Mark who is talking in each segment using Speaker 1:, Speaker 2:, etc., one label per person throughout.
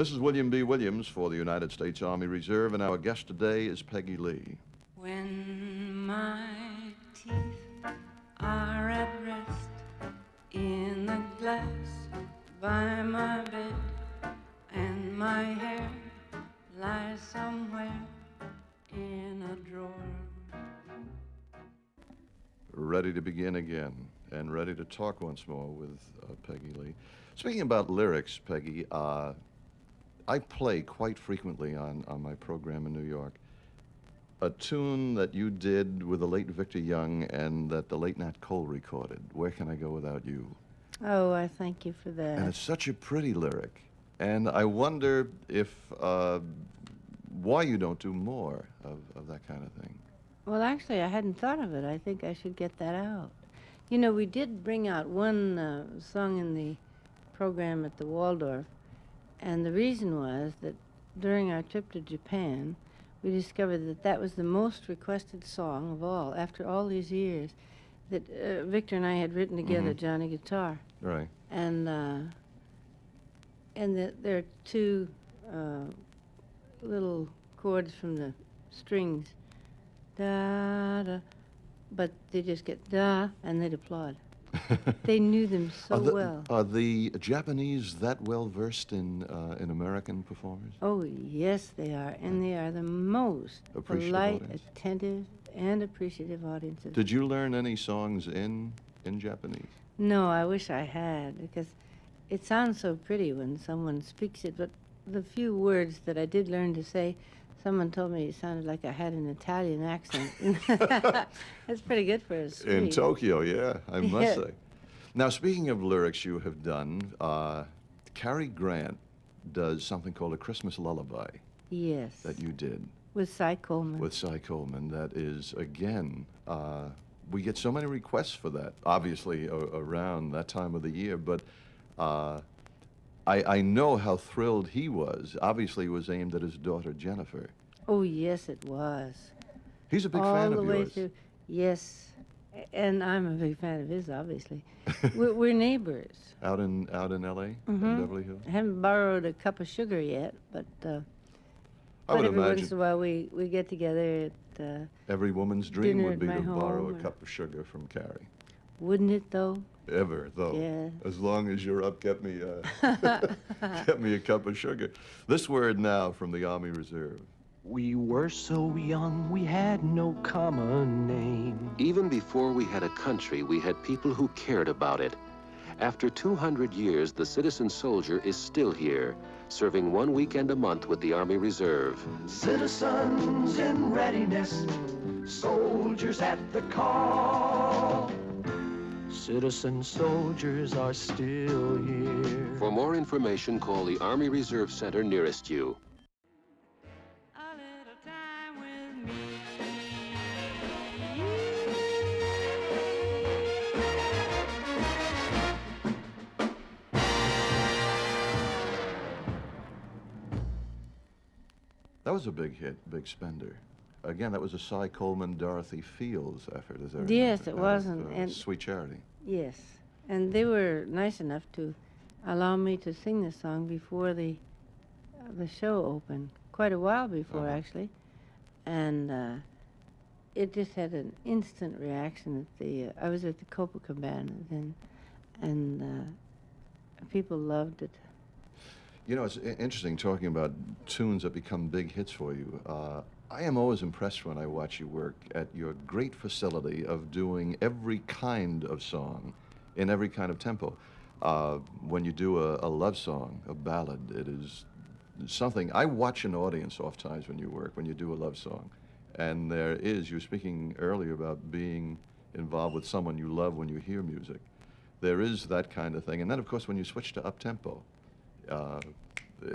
Speaker 1: This is William B. Williams for the United States Army Reserve, and our guest today is Peggy Lee.
Speaker 2: When my teeth are at rest in the glass by my bed, and my hair lies somewhere in a drawer.
Speaker 1: Ready to begin again, and ready to talk once more with Peggy Lee. Speaking about lyrics, Peggy, I play quite frequently on my program in New York a tune that you did with the late Victor Young and that the late Nat Cole recorded, Where Can I Go Without You?
Speaker 2: Oh, I thank you for that.
Speaker 1: And it's such a pretty lyric. And I wonder if, why you don't do more of that kind of thing.
Speaker 2: Well, actually, I hadn't thought of it. I think I should get that out. You know, we did bring out one song in the program at the Waldorf, and the reason was that during our trip to Japan, we discovered that that was the most requested song of all, after all these years, that Victor and I had written together, Johnny Guitar.
Speaker 1: Right.
Speaker 2: And there are two little chords from the strings, da, da, but they just get da, and they'd applaud. They knew them so well.
Speaker 1: Are the Japanese that well versed in American performers?
Speaker 2: Oh, yes, they are. And they are the most
Speaker 1: Appreciative
Speaker 2: polite,
Speaker 1: audience.
Speaker 2: attentive, and appreciative audiences.
Speaker 1: Did you learn any songs in Japanese?
Speaker 2: No, I wish I had, because it sounds so pretty when someone speaks it, but the few words that I did learn to say, someone told me it sounded like I had an Italian accent. That's pretty good for a Swede.
Speaker 1: In Tokyo, yeah, I must
Speaker 2: Yeah.
Speaker 1: say. Now, speaking of lyrics you have done, Cary Grant does something called A Christmas Lullaby
Speaker 2: Yes.
Speaker 1: that you did
Speaker 2: With Cy Coleman.
Speaker 1: with Cy Coleman. That is, again, we get so many requests for that, obviously, around that time of the year, but I know how thrilled he was. Obviously, it was aimed at his daughter, Jennifer.
Speaker 2: Oh, yes, it was.
Speaker 1: He's a big
Speaker 2: All
Speaker 1: fan
Speaker 2: the
Speaker 1: of
Speaker 2: way
Speaker 1: yours.
Speaker 2: through. Yes. And I'm a big fan of his, obviously. We're neighbors.
Speaker 1: Out in L.A., in Beverly Hills?
Speaker 2: I haven't borrowed a cup of sugar yet, but
Speaker 1: I would
Speaker 2: every once
Speaker 1: imagine
Speaker 2: in a while we get together at,
Speaker 1: every woman's dream
Speaker 2: dinner
Speaker 1: would
Speaker 2: at
Speaker 1: be
Speaker 2: my
Speaker 1: to borrow
Speaker 2: home
Speaker 1: a
Speaker 2: or-
Speaker 1: cup of sugar from Cary.
Speaker 2: wouldn't it though?
Speaker 1: Ever, though.
Speaker 2: Yeah.
Speaker 1: As long as you're up, get me a cup of sugar. This word now from the Army Reserve.
Speaker 3: We were so young, we had no common name.
Speaker 4: Even before we had a country, we had people who cared about it. After 200 years, the citizen soldier is still here, serving 1 weekend a month with the Army Reserve.
Speaker 3: Citizens in readiness, soldiers at the call. Citizen soldiers are still here.
Speaker 4: For more information, call the Army Reserve Center nearest you.
Speaker 2: A little time with me.
Speaker 1: That was a big hit, big spender. Again, that was a Cy Coleman, Dorothy Fields effort, as I remember.
Speaker 2: Yes, it
Speaker 1: out
Speaker 2: was,
Speaker 1: of,
Speaker 2: and
Speaker 1: Sweet Charity.
Speaker 2: Yes, and they were nice enough to allow me to sing the song before the show opened, quite a while before actually, and it just had an instant reaction at the. I was at the Copacabana then, and people loved it.
Speaker 1: You know, it's interesting talking about tunes that become big hits for you. I am always impressed when I watch you work at your great facility of doing every kind of song in every kind of tempo. When you do a love song, a ballad, it is something. I watch an audience oft times when you work, when you do a love song. And there is, you were speaking earlier about being involved with someone you love when you hear music. There is that kind of thing. And then, of course, when you switch to up-tempo,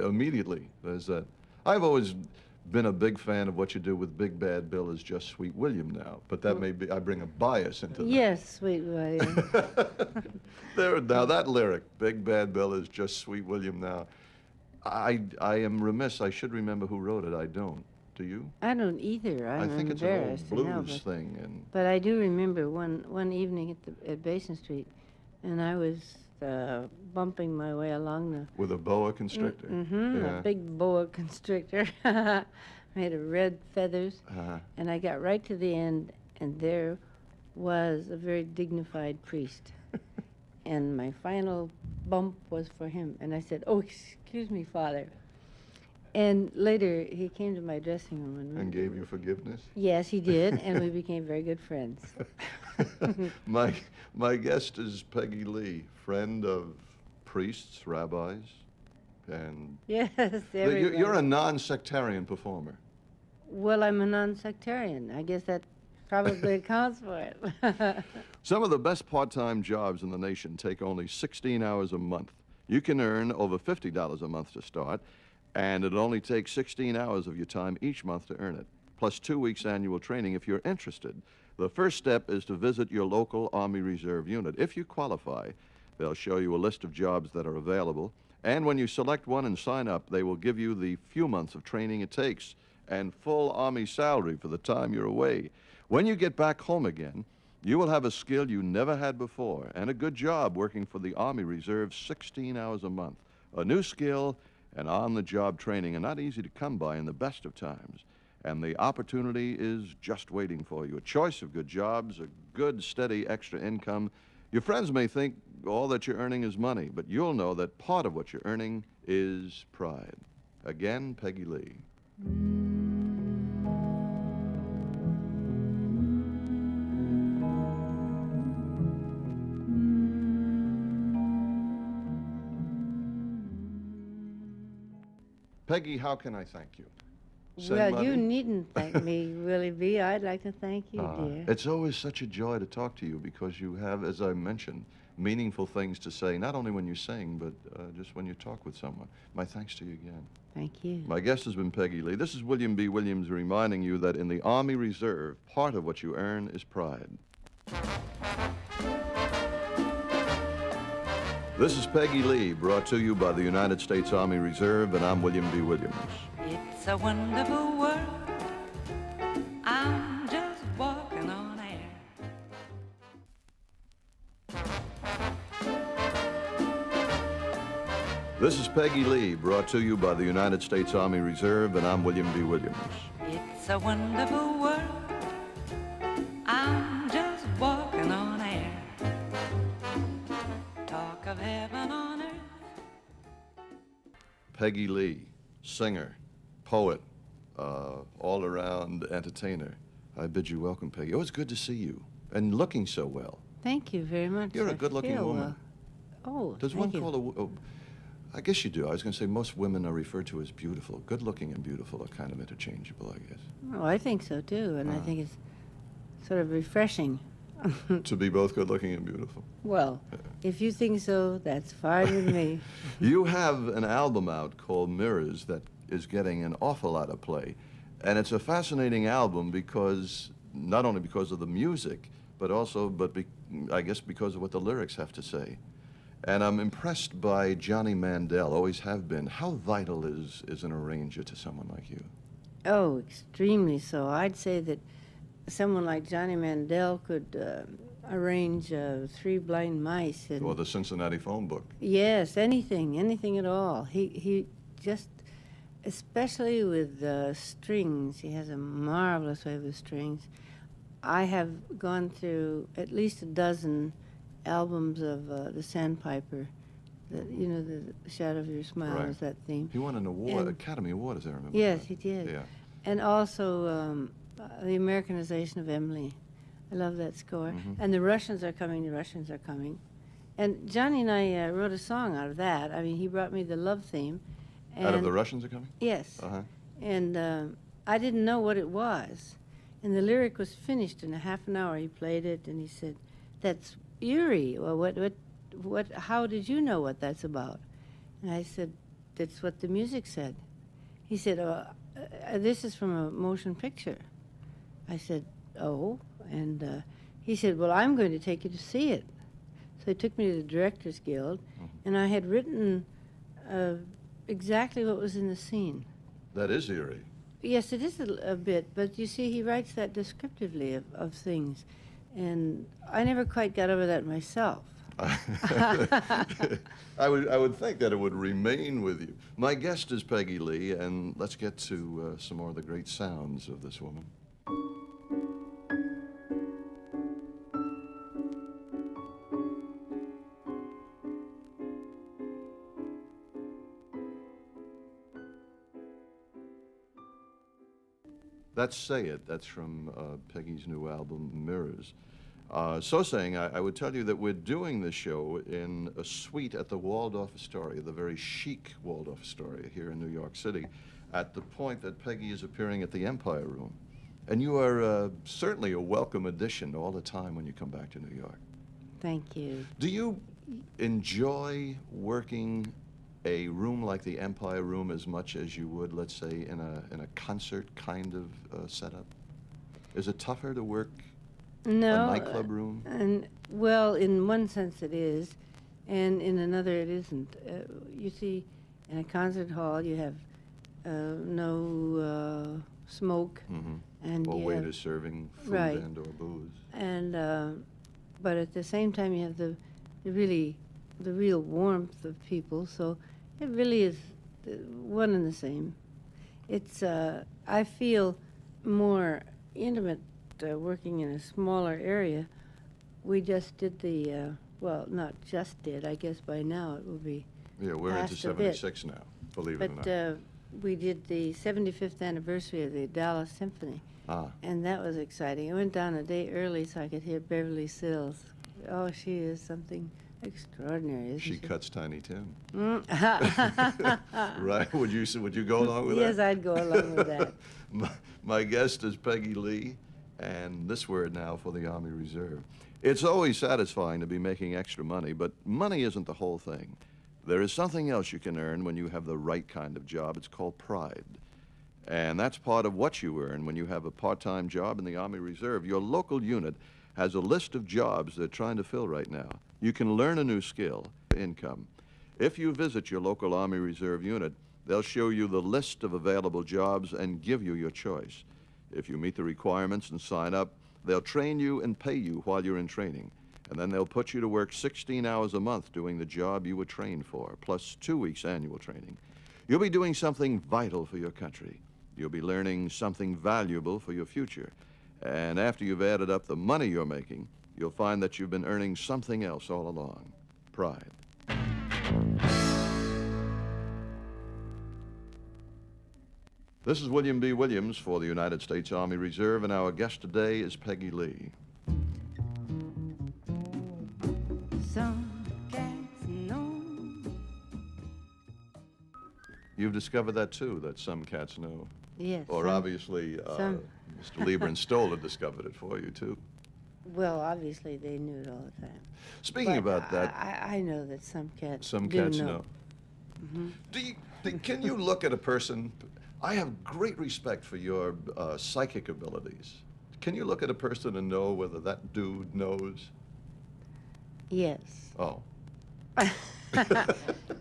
Speaker 1: immediately there's that. I've always been a big fan of what you do with Big Bad Bill as Just Sweet William now, but that may be, I bring a bias into that.
Speaker 2: Yes, Sweet William.
Speaker 1: Now that lyric, Big Bad Bill is Just Sweet William now, I am remiss, I should remember who wrote it, I don't. Do you?
Speaker 2: I don't either.
Speaker 1: I
Speaker 2: I'm
Speaker 1: think it's an
Speaker 2: embarrassed
Speaker 1: old
Speaker 2: to know,
Speaker 1: blues
Speaker 2: but,
Speaker 1: thing. And
Speaker 2: but I do remember one evening at Basin Street, and I was bumping my way along the
Speaker 1: With a boa constrictor.
Speaker 2: a big boa constrictor made of red feathers. And I got right to the end, and there was a very dignified priest. And my final bump was for him. And I said, "Oh, excuse me, Father." And later, he came to my dressing room.
Speaker 1: And gave you forgiveness?
Speaker 2: Yes, he did, and we became very good friends.
Speaker 1: My guest is Peggy Lee, friend of priests, rabbis, and
Speaker 2: Yes,
Speaker 1: you're
Speaker 2: everybody.
Speaker 1: a non-sectarian performer.
Speaker 2: Well, I'm a non-sectarian. I guess that probably accounts for it.
Speaker 1: Some of the best part-time jobs in the nation take only 16 hours a month. You can earn over $50 a month to start, and it only takes 16 hours of your time each month to earn it, plus 2 weeks annual training if you're interested. The first step is to visit your local Army Reserve unit. If you qualify, they'll show you a list of jobs that are available, and when you select one and sign up, they will give you the few months of training it takes and full Army salary for the time you're away. When you get back home again, you will have a skill you never had before and a good job working for the Army Reserve 16 hours a month. A new skill and on-the-job training are not easy to come by in the best of times, and the opportunity is just waiting for you. A choice of good jobs, a good, steady extra income. Your friends may think all that you're earning is money, but you'll know that part of what you're earning is pride. Again, Peggy Lee. Peggy, how can I thank you? Send
Speaker 2: Well,
Speaker 1: money?
Speaker 2: you needn't thank me, Willie B. I'd like to thank you, dear.
Speaker 1: It's always such a joy to talk to you because you have, as I mentioned, meaningful things to say, not only when you sing, but just when you talk with someone. My thanks to you again.
Speaker 2: Thank you.
Speaker 1: My guest has been Peggy Lee. This is William B. Williams reminding you that in the Army Reserve, part of what you earn is pride. This is Peggy Lee, brought to you by the United States Army Reserve, and I'm William B. Williams.
Speaker 5: It's a wonderful world. I'm just walking on air.
Speaker 1: This is Peggy Lee, brought to you by the United States Army Reserve, and I'm William B. Williams.
Speaker 5: It's a wonderful world. I'm just walking on air. Talk of heaven on earth.
Speaker 1: Peggy Lee, singer, poet, all-around entertainer. I bid you welcome, Peggy. Oh, it's good to see you, and looking so well.
Speaker 2: Thank you very much.
Speaker 1: You're a
Speaker 2: I
Speaker 1: good-looking
Speaker 2: feel
Speaker 1: woman.
Speaker 2: Oh,
Speaker 1: Does
Speaker 2: thank
Speaker 1: one
Speaker 2: you.
Speaker 1: call I guess you do. I was going to say most women are referred to as beautiful. Good-looking and beautiful are kind of interchangeable, I guess.
Speaker 2: Oh, I think so, too, and I think it's sort of refreshing.
Speaker 1: To be both good-looking and beautiful.
Speaker 2: Well, if you think so, that's fine with me.
Speaker 1: You have an album out called Mirrors that is getting an awful lot of play. And it's a fascinating album because, not only because of the music, but also, I guess because of what the lyrics have to say. And I'm impressed by Johnny Mandel, always have been. How vital is an arranger to someone like you?
Speaker 2: Oh, extremely so. I'd say that someone like Johnny Mandel could arrange Three Blind Mice. And
Speaker 1: Or the Cincinnati phone book.
Speaker 2: yes, anything at all. He just, especially with strings, he has a marvelous way with strings. I have gone through at least a dozen albums of the Sandpiper. The Shadow of Your Smile
Speaker 1: Right.
Speaker 2: is that theme.
Speaker 1: He won an award,
Speaker 2: And-
Speaker 1: Academy Award, as I remember.
Speaker 2: Yes,
Speaker 1: right?
Speaker 2: he did.
Speaker 1: Yeah.
Speaker 2: And also the Americanization of Emily. I love that score.
Speaker 1: Mhm.
Speaker 2: And the Russians are coming. And Johnny and I wrote a song out of that. I mean, he brought me the love theme. And
Speaker 1: Out of the Russians are coming?
Speaker 2: Yes.
Speaker 1: Uh-huh.
Speaker 2: And I didn't know what it was. And the lyric was finished in a half an hour. He played it, and he said, "That's eerie. Well, how did you know what that's about?" And I said, "That's what the music said." He said, "This is from a motion picture." I said, "Oh," and he said, "Well, I'm going to take you to see it." So he took me to the Directors Guild, and I had written exactly what was in the scene.
Speaker 1: That is eerie.
Speaker 2: Yes, it is a bit, but you see, he writes that descriptively of things, and I never quite got over that myself.
Speaker 1: I would think that it would remain with you. My guest is Peggy Lee, and let's get to some more of the great sounds of this woman. That's Say It. That's from Peggy's new album, Mirrors. So saying, I would tell you that we're doing this show in a suite at the Waldorf Astoria, the very chic Waldorf Astoria here in New York City, at the point that Peggy is appearing at the Empire Room. And you are certainly a welcome addition all the time when you come back to New York.
Speaker 2: Thank you.
Speaker 1: Do you enjoy working a room like the Empire Room as much as you would, let's say, in a concert kind of setup? Is it tougher to work
Speaker 2: No.
Speaker 1: a nightclub room?
Speaker 2: And well, in one sense it is, and in another it isn't. You see, in a concert hall you have no smoke, and
Speaker 1: Or
Speaker 2: you have,
Speaker 1: waiters serving food
Speaker 2: right.
Speaker 1: and or booze.
Speaker 2: and but at the same time you have the real warmth of people. So it really is one and the same. It's I feel more intimate working in a smaller area. We just did the well, not just did. I guess by now it will be.
Speaker 1: Yeah, we're into
Speaker 2: past a bit.
Speaker 1: 76 now, believe it or
Speaker 2: But
Speaker 1: not.
Speaker 2: we did the 75th anniversary of the Dallas Symphony, and that was exciting. I went down a day early so I could hear Beverly Sills. Oh, she is something extraordinary, isn't she?
Speaker 1: She cuts Tiny Tim.
Speaker 2: Mm.
Speaker 1: Right? Would you go along with
Speaker 2: Yes,
Speaker 1: that?
Speaker 2: I'd go along with that.
Speaker 1: My guest is Peggy Lee, and this word now for the Army Reserve. It's always satisfying to be making extra money, but money isn't the whole thing. There is something else you can earn when you have the right kind of job. It's called pride. And that's part of what you earn when you have a part-time job in the Army Reserve. Your local unit has a list of jobs they're trying to fill right now. You can learn a new skill, income. If you visit your local Army Reserve unit, they'll show you the list of available jobs and give you your choice. If you meet the requirements and sign up, they'll train you and pay you while you're in training. And then they'll put you to work 16 hours a month doing the job you were trained for, plus 2 weeks annual training. You'll be doing something vital for your country. You'll be learning something valuable for your future. And after you've added up the money you're making, you'll find that you've been earning something else all along: pride. This is William B. Williams for the United States Army Reserve, and our guest today is Peggy Lee.
Speaker 5: Some cats know.
Speaker 1: You've discovered that too, that some cats know.
Speaker 2: Yes.
Speaker 1: Or obviously,
Speaker 2: some-
Speaker 1: Mr. Lieber and Stoller discovered it for you too.
Speaker 2: Well, obviously they knew it all the time.
Speaker 1: Speaking
Speaker 2: But
Speaker 1: about that,
Speaker 2: I know that some cats
Speaker 1: some
Speaker 2: do
Speaker 1: cats
Speaker 2: know.
Speaker 1: Can you look at a person? I have great respect for your psychic abilities. Can you look at a person and know whether that dude knows?
Speaker 2: Yes.
Speaker 1: Oh.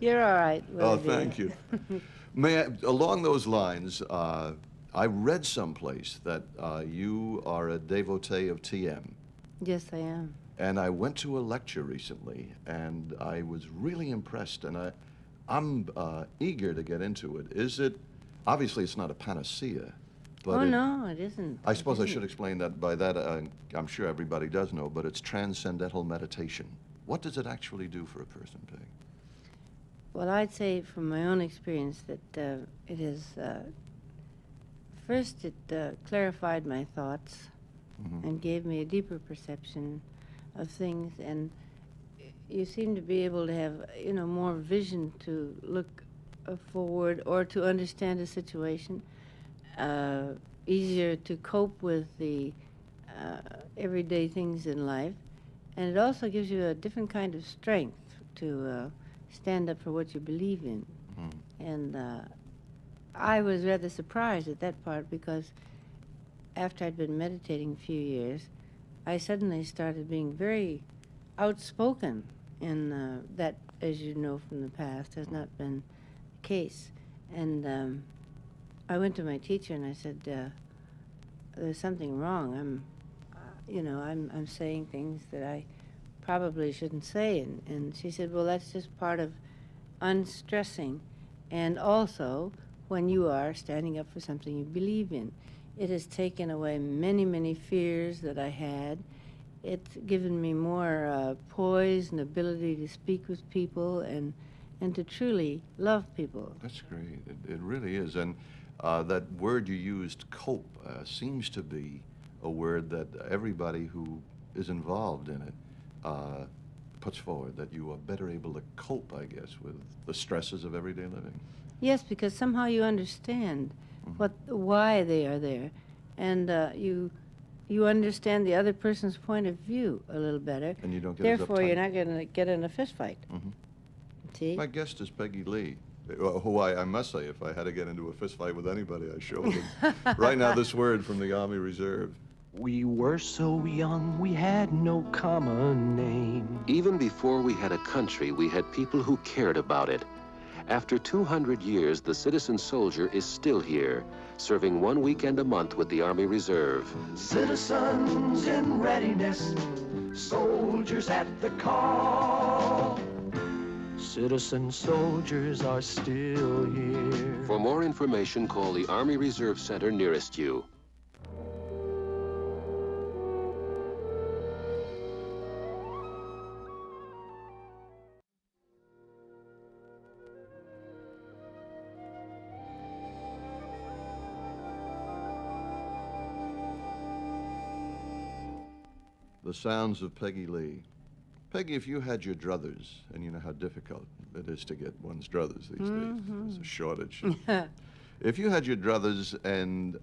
Speaker 2: You're all right.
Speaker 1: Oh,
Speaker 2: Willoughby.
Speaker 1: thank you. Along those lines, I read someplace that you are a devotee of TM.
Speaker 2: Yes, I am.
Speaker 1: And I went to a lecture recently, and I was really impressed, and I'm eager to get into it. Is it, obviously it's not a panacea, but
Speaker 2: Oh, no, it isn't.
Speaker 1: I suppose I
Speaker 2: It
Speaker 1: should
Speaker 2: isn't.
Speaker 1: explain that by that, I'm sure everybody does know, but it's transcendental meditation. What does it actually do for a person, Peg?
Speaker 2: Well, I'd say from my own experience that it is, first it clarified my thoughts and gave me a deeper perception of things, and you seem to be able to have, more vision to look forward or to understand a situation, easier to cope with the everyday things in life, and it also gives you a different kind of strength to stand up for what you believe in. And I was rather surprised at that part because after I'd been meditating a few years, I suddenly started being very outspoken, and that, as you know from the past, has not been the case. And I went to my teacher and I said, "There's something wrong. I'm saying things that I probably shouldn't say. And she said, well, that's just part of unstressing. And also, when you are standing up for something you believe in, it has taken away many, many fears that I had. It's given me more poise and ability to speak with people and to truly love people.
Speaker 1: That's great. It really is. And that word you used, cope, seems to be a word that everybody who is involved in it puts forward, that you are better able to cope, I guess, with the stresses of everyday living.
Speaker 2: Yes, because somehow you understand why they are there, and you understand the other person's point of view a little better.
Speaker 1: And you don't get as
Speaker 2: Therefore, you're
Speaker 1: uptight.
Speaker 2: not going to get in a fist fight. See?
Speaker 1: My guest is Peggy Lee, who I must say, if I had to get into a fist fight with anybody, I sure would. Right now, this word from the Army Reserve.
Speaker 3: We were so young, we had no common name.
Speaker 4: Even before we had a country, we had people who cared about it. After 200 years, the citizen soldier is still here, serving 1 weekend a month with the Army Reserve.
Speaker 3: Citizens in readiness, soldiers at the call. Citizen soldiers are still here.
Speaker 4: For more information, call the Army Reserve Center nearest you.
Speaker 1: The sounds of Peggy Lee. Peggy, if you had your druthers, and you know how difficult it is to get one's druthers these days, there's a shortage. If you had your druthers and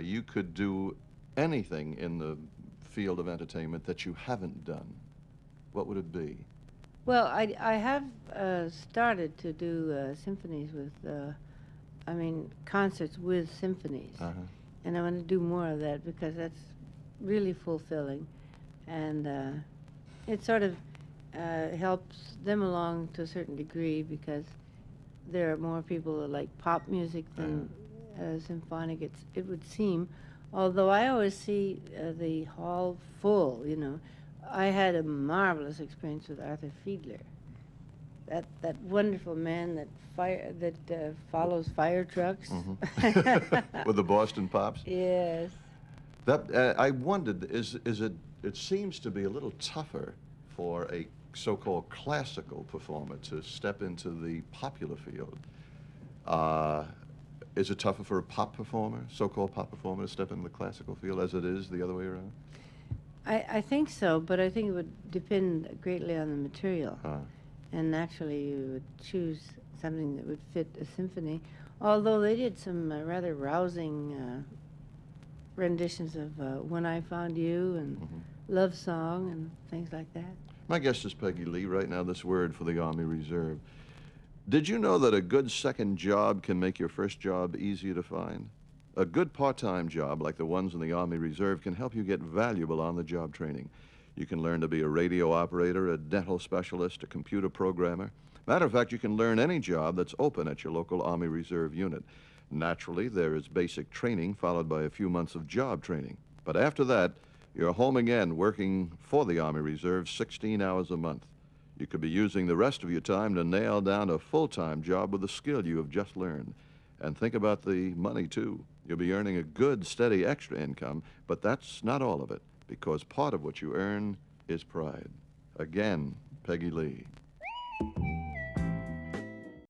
Speaker 1: you could do anything in the field of entertainment that you haven't done, what would it be?
Speaker 2: Well, I have started to do symphonies with, concerts with symphonies. And I want to do more of that because that's really fulfilling. And it sort of helps them along to a certain degree because there are more people that like pop music than symphonic, it would seem. Although I always see the hall full, you know. I had a marvelous experience with Arthur Fiedler. That wonderful man that follows fire trucks.
Speaker 1: With the Boston Pops?
Speaker 2: Yes.
Speaker 1: That I wondered, it seems to be a little tougher for a so-called classical performer to step into the popular field. Is it tougher for a pop performer, so-called pop performer, to step into the classical field as it is the other way around?
Speaker 2: I think so, but I think it would depend greatly on the material. And naturally, you would choose something that would fit a symphony, although they did some rather rousing renditions of When I Found You and Love Song and things like that.
Speaker 1: My guest is Peggy Lee. Right now, this word for the Army Reserve. Did you know that a good second job can make your first job easier to find? A good part-time job like the ones in the Army Reserve can help you get valuable on-the-job training. You can learn to be a radio operator, a dental specialist, a computer programmer. Matter of fact, you can learn any job that's open at your local Army Reserve unit. Naturally, there is basic training followed by a few months of job training. But after that, you're home again working for the Army Reserve 16 hours a month. You could be using the rest of your time to nail down a full-time job with the skill you have just learned. And think about the money, too. You'll be earning a good, steady extra income, but that's not all of it, because part of what you earn is pride. Again, Peggy Lee.